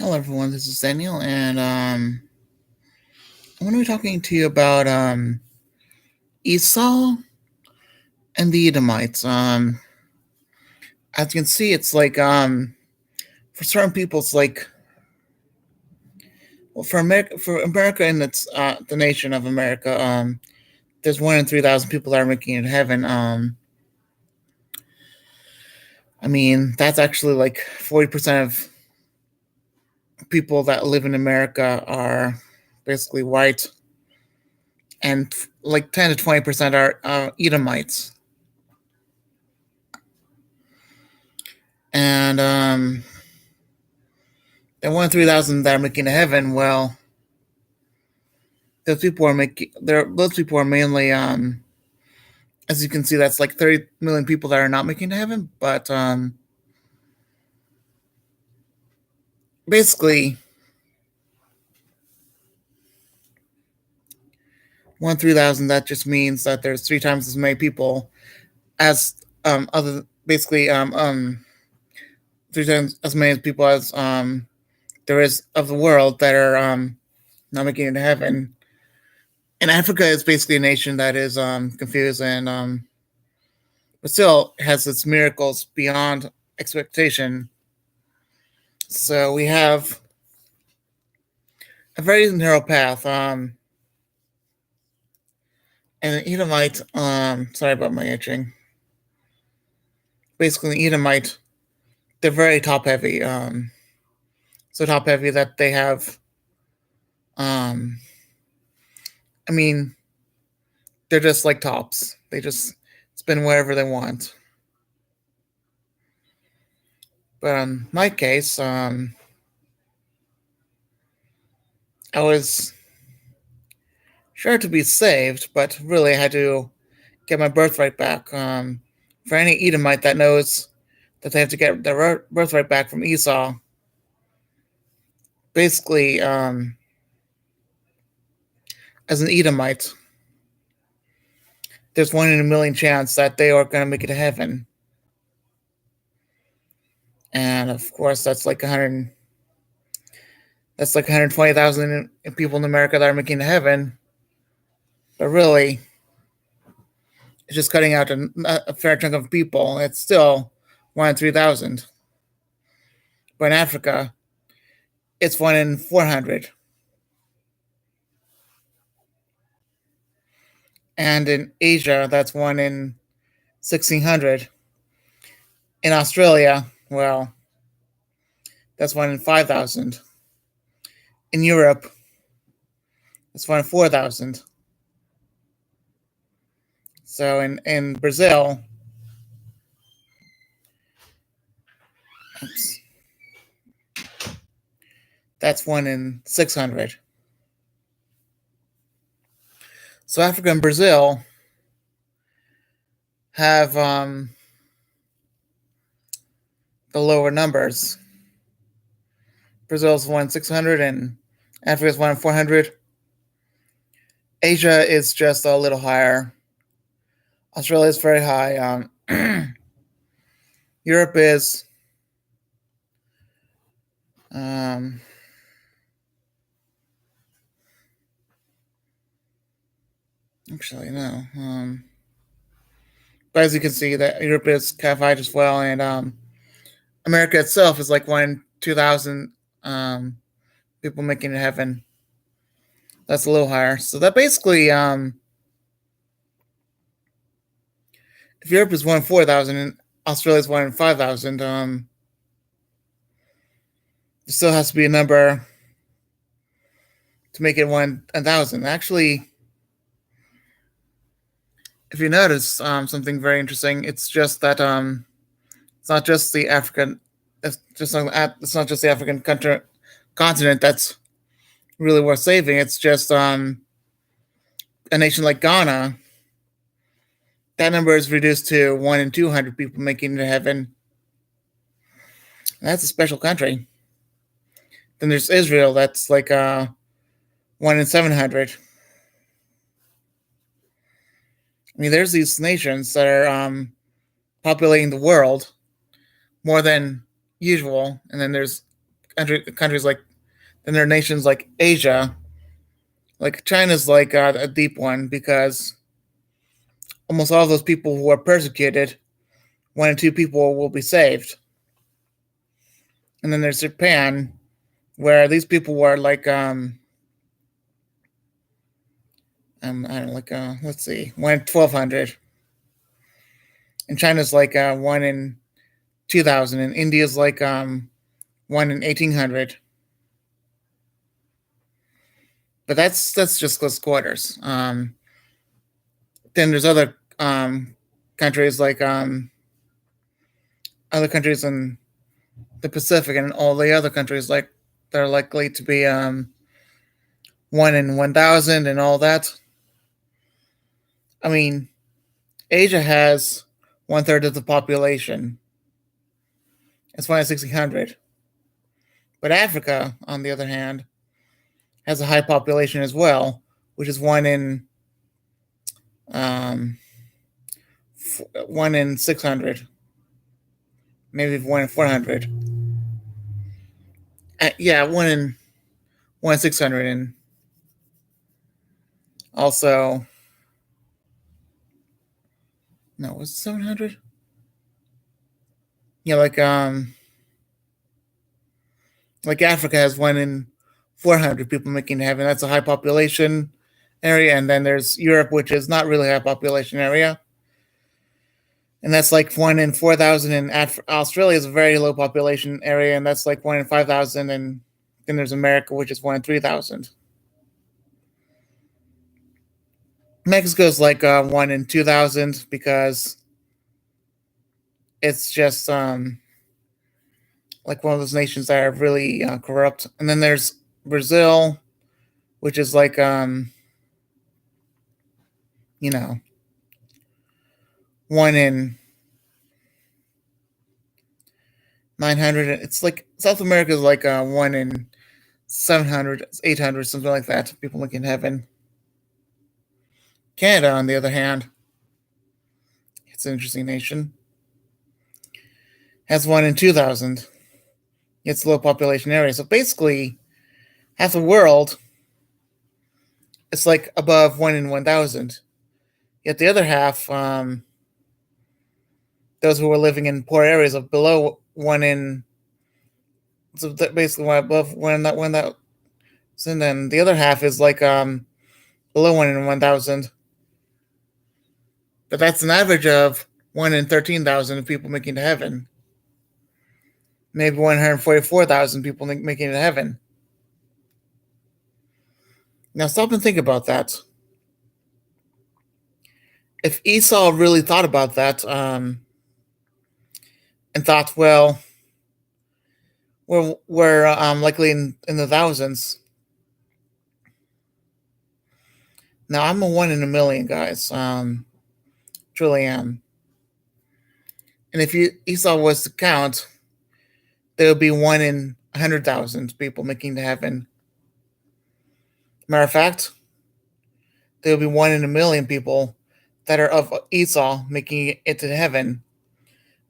Hello, everyone. This is Daniel, and I'm going to be talking to you about Esau and the Edomites. As you can see, it's like for certain people, it's like for America and its the nation of America. There's 1 in 3,000 people that are making it to heaven. I mean, that's actually like 40% of people that live in America are basically white, and like 10 to 20% are Edomites. And and 1 in 3,000 that are making it to heaven, well, those people are mainly as you can see, that's like 30 million people that are not making it to heaven. But basically 1 in 3,000, that just means that there's 3 times as many people as other basically 3 times as many people as there is of the world that are not making it to heaven. And Africa is basically a nation that is confused and but still has its miracles beyond expectation. So we have a very narrow path. And an Edomite, sorry about my itching. Basically, an Edomite, they're very top heavy. So top heavy that they have, um, I mean, they're just like tops. They just spin wherever they want. But in my case, I was sure to be saved, but really I had to get my birthright back. For any Edomite that knows that they have to get their birthright back from Esau, basically, as an Edomite, there's 1 in a million chance that they are going to make it to heaven. And of course, that's like 120,000 people in America that are making it to heaven. But really, it's just cutting out a fair chunk of people. It's still 1 in 3,000. But in Africa, it's 1 in 400. And in Asia, that's 1 in 1,600. In Australia, well, that's 1 in 5,000. In Europe, it's 1 in 4,000. So in Brazil, oops, that's 1 in 600. So Africa and Brazil have the lower numbers. Brazil's 1 in 600 and Africa's 1 in 400. Asia is just a little higher. Australia is very high. Europe is actually no. But as you can see, that Europe is kind of high as well, and America itself is like 1 in 2,000 people making it heaven. That's a little higher. So that basically, if Europe is 1 in 4,000 and Australia is 1 in 5,000, there still has to be a number to make it 1,000. Actually, if you notice something very interesting, it's just that it's not just the African, it's not just the African continent that's really worth saving. It's just a nation like Ghana. That number is reduced to 1 in 200 people making it to heaven. That's a special country. Then there's Israel. That's like 1 in 700. I mean, there's these nations that are populating the world more than usual, and then there's countries like, then there are nations like Asia. Like China's like a deep one because almost all of those people who are persecuted, one or two people will be saved. And then there's Japan, where these people were like I don't know, like let's see, 1 in 1,200, and China's like 1 in 2,000, and India's like 1 in 1,800. But that's just close quarters. Then there's other countries like other countries in the Pacific, and all the other countries like they're likely to be 1 in 1,000 and all that. I mean, Asia has 1/3 of the population. It's 1 in 1,600. But Africa, on the other hand, has a high population as well, which is um, 1 in 600, maybe 1 in 400. Yeah, 1 in 600, and also no, was it 700? Yeah, like Africa has 1 in 400 people making heaven. That's a high population area, and then there's Europe, which is not really a high population area, and that's like 1 in 4,000. And Australia is a very low population area, and that's like 1 in 5,000. And then there's America, which is 1 in 3,000. Mexico's like 1 in 2,000 because it's just like one of those nations that are really corrupt. And then there's Brazil, which is like you know 1 in 900. It's like South America is like 1 in 700, 800, something like that. People making heaven. Canada, on the other hand, it's an interesting nation. Has 1 in 2,000. It's a low population area. So basically, half the world is like above 1 in 1,000. Yet the other half, those who are living in poor areas of below 1 in, so basically above 1 in 1,000, and then the other half is like below 1 in 1,000. But that's an average of 1 in 13,000 of people making it to heaven. Maybe 144,000 people making it to heaven. Now stop and think about that. If Esau really thought about that, and thought, well, we're likely in the thousands. Now I'm a 1 in 1,000,000, guys. Truly am. And if Esau was to count, there would be 1 in 100,000 people making it to heaven. Matter of fact, there will be 1 in 1,000,000 people that are of Esau making it to heaven,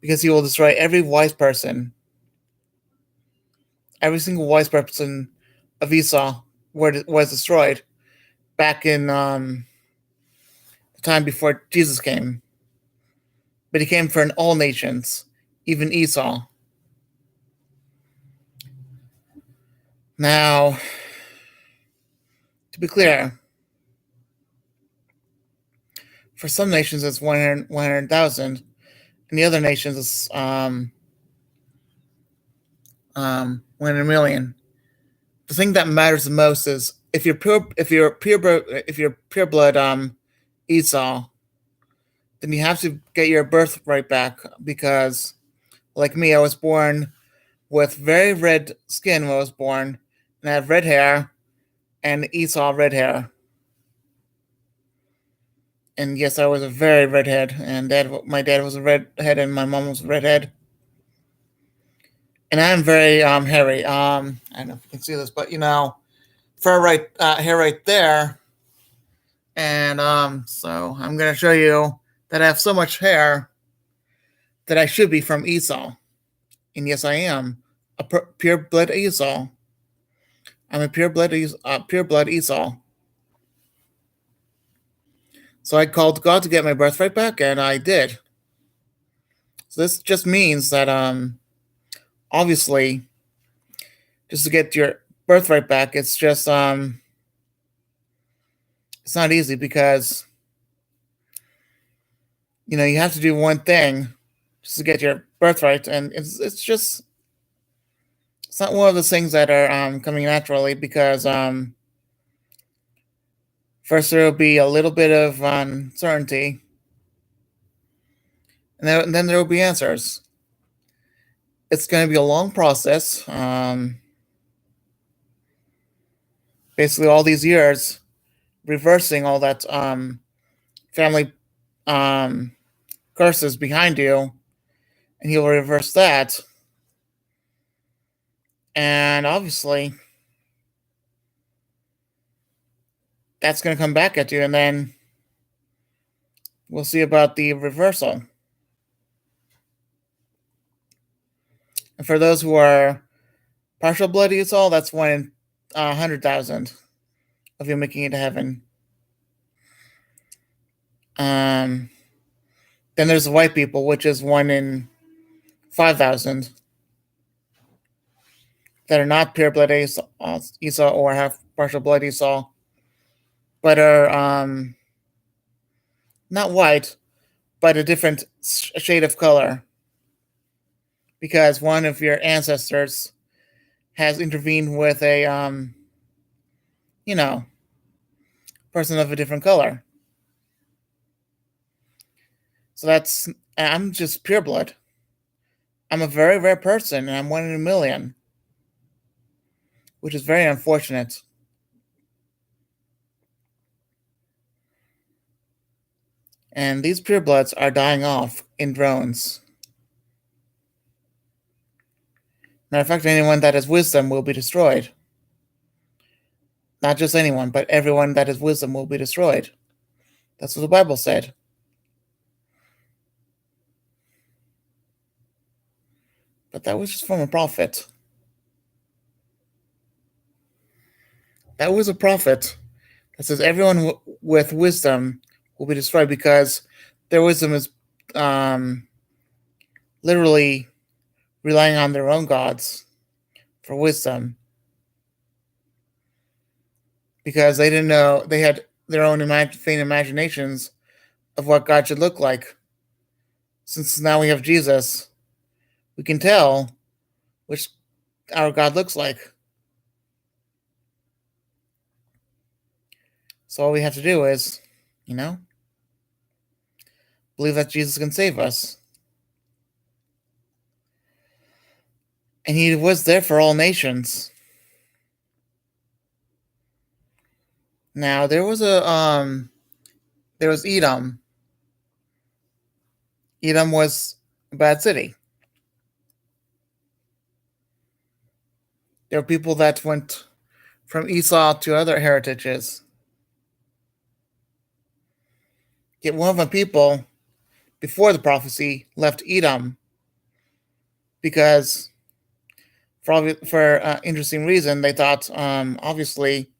because he will destroy every wise person. Every single wise person of Esau was destroyed back in the time before Jesus came. But he came for all nations, even Esau. Now, to be clear, for some nations it's 100,000, and the other nations it's 1 in 1,000,000. The thing that matters the most is if you're pure blood Esau, then you have to get your birthright back, because, like me, I was born with very red skin when I was born, and I have red hair, and Esau red hair. And yes, I was a very redhead, and my dad was a redhead, and my mom was a redhead. And I'm very hairy. I don't know if you can see this, but fur hair right there. And so I'm gonna show you that I have so much hair that I should be from Esau. And yes, I am. a pure blood Esau. I'm a pure blood Esau. So I called God to get my birthright back, and I did. So this just means that obviously, just to get your birthright back, it's not easy because you have to do one thing just to get your birthright, and it's not one of those things that are coming naturally because first there will be a little bit of uncertainty, and then there will be answers. It's going to be a long process. Basically, all these years reversing all that family um, curses behind you, and he'll reverse that. And obviously, that's going to come back at you, and then we'll see about the reversal. And for those who are partial blood Esau, that's 1 in 100,000 of you making it to heaven. Then there's the white people, which is 1 in 5,000 that are not pure blood Esau or have partial blood Esau, but are not white, but a different shade of color. Because one of your ancestors has intervened with a, person of a different color. So I'm just pure blood. I'm a very rare person, and I'm 1 in a million, which is very unfortunate. And these purebloods are dying off in drones. Matter of fact, anyone that has wisdom will be destroyed. Not just anyone, but everyone that has wisdom will be destroyed. That's what the Bible said. But that was just from a prophet. That was a prophet that says everyone with wisdom will be destroyed because their wisdom is literally relying on their own gods for wisdom. Because they didn't know, they had their own vain imaginations of what God should look like. Since now we have Jesus, we can tell which our God looks like. So all we have to do is, believe that Jesus can save us. And he was there for all nations. Now there was Edom. Edom was a bad city. There were people that went from Esau to other heritages. Yet one of the people before the prophecy left Edom because for interesting reason, they thought obviously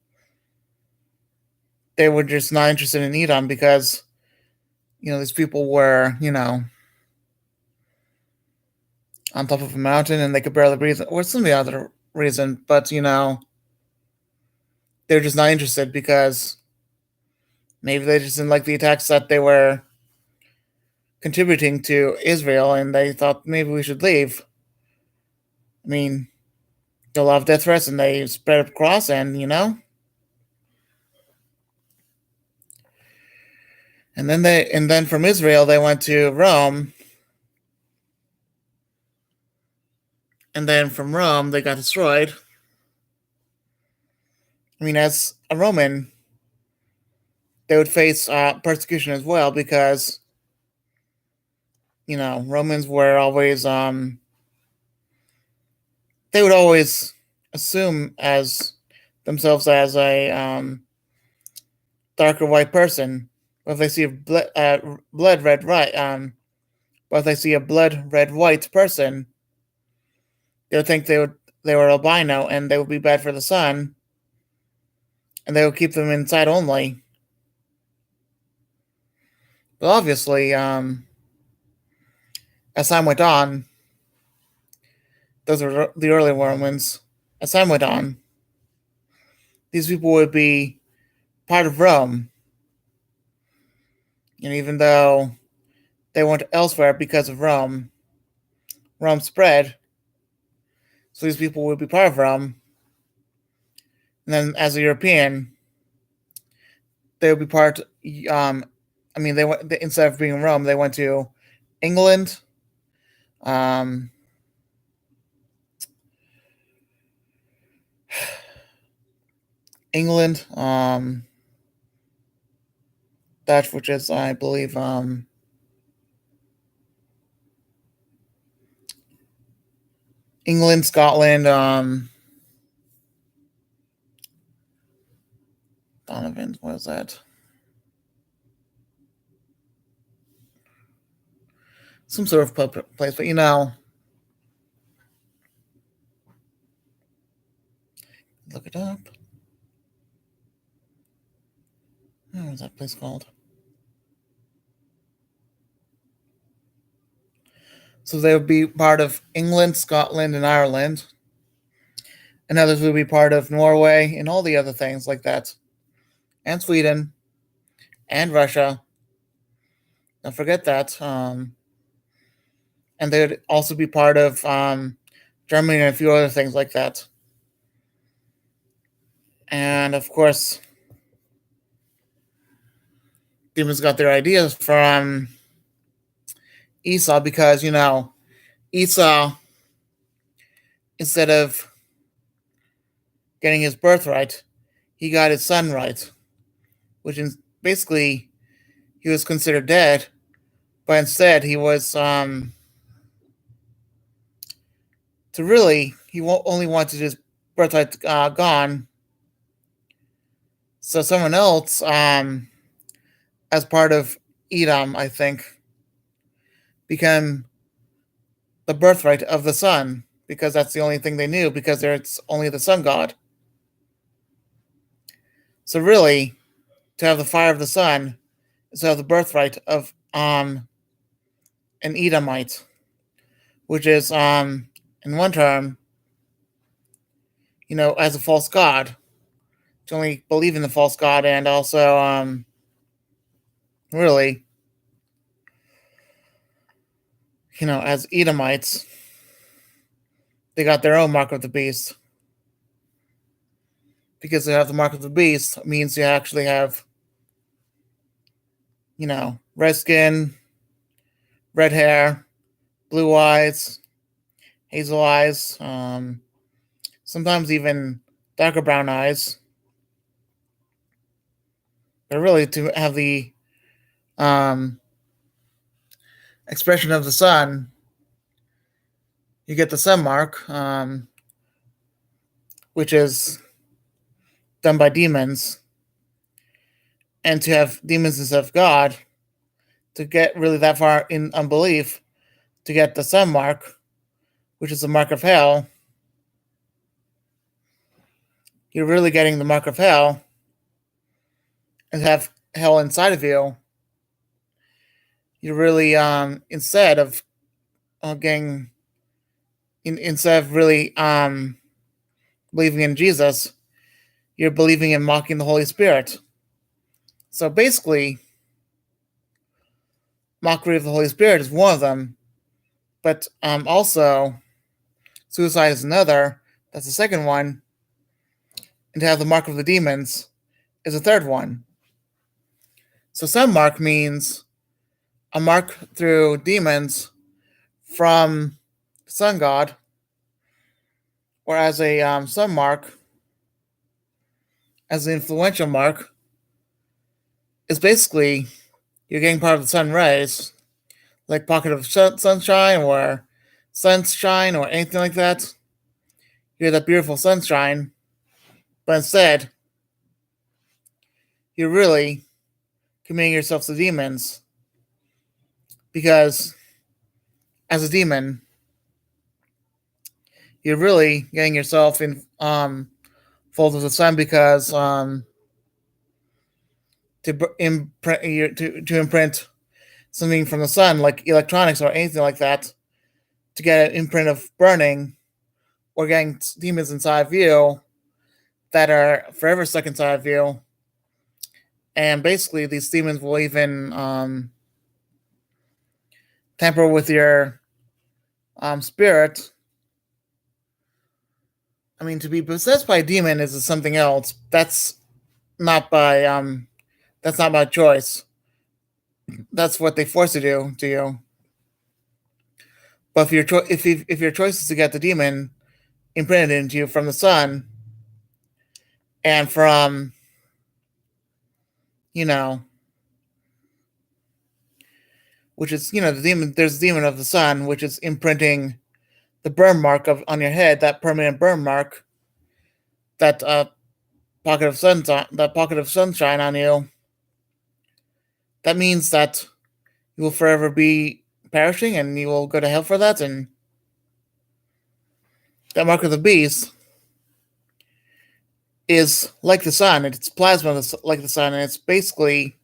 they were just not interested in Edom because these people were on top of a mountain and they could barely breathe, or some other reason, but they're just not interested because maybe they just didn't like the attacks that they were contributing to Israel, and they thought maybe we should leave. I mean, a lot of death threats, and they spread across, and and then from Israel they went to Rome, and then from Rome they got destroyed. I mean, as a Roman, they would face persecution as well because Romans were always they would always assume as themselves as a darker white person. But if they see a blood red white person, They would think they were albino and they would be bad for the sun, and they would keep them inside only. But obviously, as time went on, those are the early Romans. As time went on, these people would be part of Rome, and even though they went elsewhere because of Rome, Rome spread. So these people would be part of Rome, and then as a European, they would be part. They went instead of being in Rome, they went to England, um, England, Dutch, which is I believe England, Scotland, Donovan, what was that? Some sort of pub place, but look it up. What was that place called? So they would be part of England, Scotland, and Ireland, and others would be part of Norway and all the other things like that, and Sweden, and Russia. Don't forget that. And they would also be part of Germany and a few other things like that. And of course, demons got their ideas from Esau because, Esau, instead of getting his birthright, he got his son right, which is basically he was considered dead, but instead he was he only wanted his birthright gone, so someone else, as part of Edom, I think, became the birthright of the sun because that's the only thing they knew because it's only the sun god. So really, to have the fire of the sun is to have the birthright of an Edomite, which is in one term, as a false god, to only believe in the false god, and also really, as Edomites, they got their own mark of the beast. Because they have the mark of the beast means you actually have, red skin, red hair, blue eyes, hazel eyes, sometimes even darker brown eyes. But really, to have the um, expression of the sun, you get the sun mark, which is done by demons. And to have demons instead of God, to get really that far in unbelief, to get the sun mark, which is the mark of hell, you're really getting the mark of hell, and have hell inside of you. You're really instead of getting instead of really believing in Jesus, you're believing in mocking the Holy Spirit. So basically, mockery of the Holy Spirit is one of them, but also suicide is another. That's the second one. And to have the mark of the demons is a third one. So sun mark means a mark through demons from the sun god, whereas a sun mark, as an influential mark, is basically you're getting part of the sun rays, like pocket of sunshine or sunshine or anything like that. You get that beautiful sunshine, but instead, you're really committing yourself to demons because as a demon, you're really getting yourself in fold with the sun because to imprint something from the sun, like electronics or anything like that, to get an imprint of burning or getting demons inside of you that are forever stuck inside of you. And basically, these demons will even tamper with your spirit. I mean, to be possessed by a demon is something else. Not by that's not by choice. That's what they force you to do to you. But if your choice is to get the demon imprinted into you from the sun and from you know, which is the demon. There's the demon of the sun, which is imprinting the burn mark of on your head, that permanent burn mark, that that pocket of sunshine on you. That means that you will forever be perishing, and you will go to hell for that. And that mark of the beast is like the sun. It's plasma like the sun, and it's basically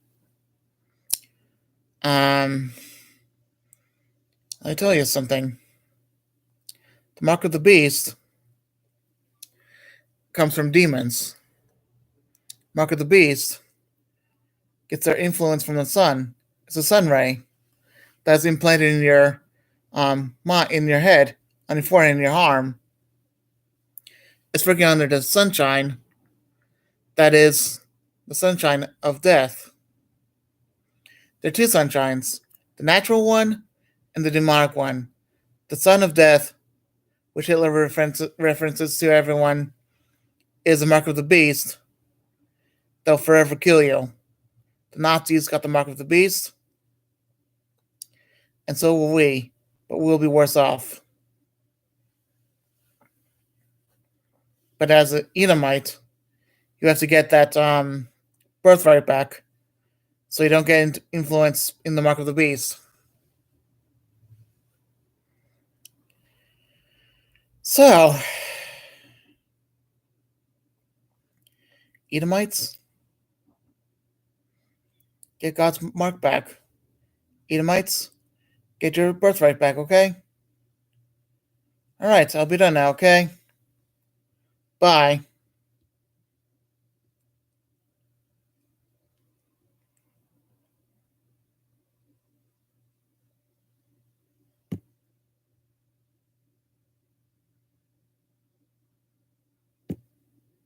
I tell you something. The mark of the beast comes from demons. Mark of the beast gets their influence from the sun. It's a sun ray that's implanted in your head, on your forehead, in your arm. It's working under the sunshine that is the sunshine of death. There are two sunshines, the natural one and the demonic one. The sun of death, which Hitler references to everyone, is the mark of the beast. They'll forever kill you. The Nazis got the mark of the beast, and so will we, but we'll be worse off. But as an Edomite, you have to get that birthright back, so you don't get influence in the mark of the beast. So, Edomites, get God's mark back. Edomites, get your birthright back, okay? Alright, I'll be done now, okay? Bye.